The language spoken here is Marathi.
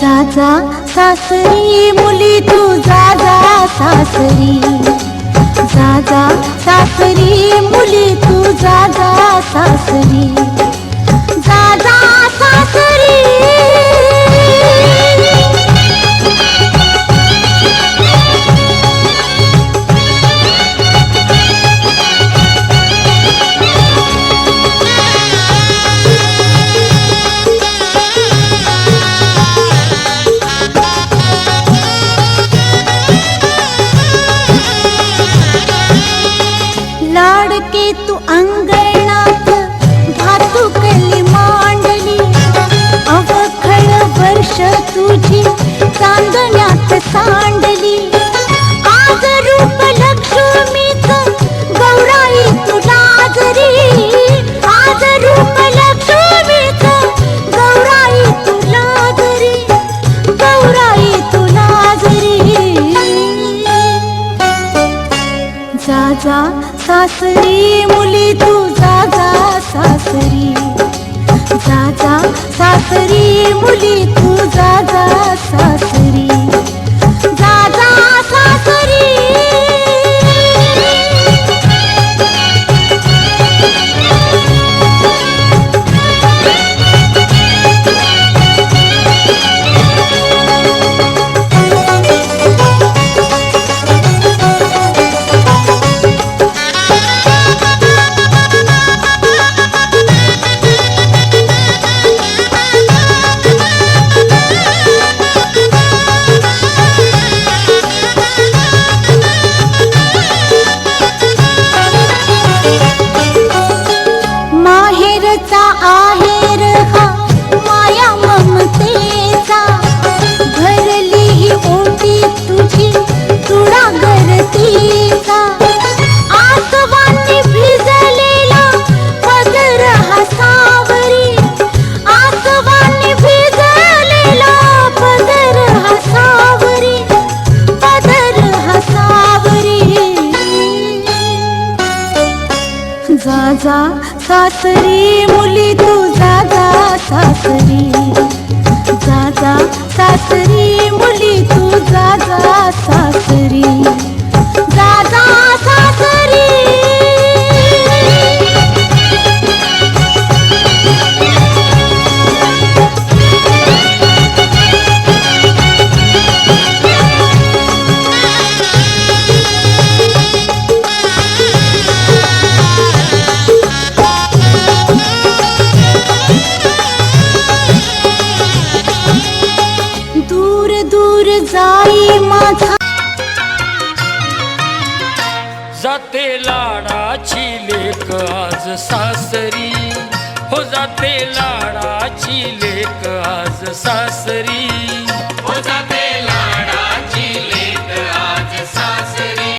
जा जा सासरी मुली तू जा जा सासरी, जा जा सासरी मुली तू जा जा सासरी, जा जा सासरी। लाडके तू अंगणात भातुकली मांडली, अवखळ वर्ष तुझी चांदण्यात सांडली। आज रूप लक्ष्मीच गौराई तुला जरी, आज रूप लक्ष्मीच गौराई तुला जरी, गौराई तुला जरी। जा जा सासरी मुली तू जा जा सासरी, जा जा सासरी मुली तू जा जा सासरी, जा जा सासरी। आहेर हा माया ममतेचा, भरली ही ओटी तुझी तुडा गरतीचा। आसवांनी भिजलेला पदर हा सावरी, आसवांनी भिजलेला पदर हा सावरी, पदर हा सावरी। जा जा सासरी मुली तू जा जा सासरी, जा जा सासरी मुली तू जा जा सासरी, जा जा सासरी। जाई माझा जाते लाडाची लेक आज सासरी, हो जाते लाडाची लेक आज सासरी।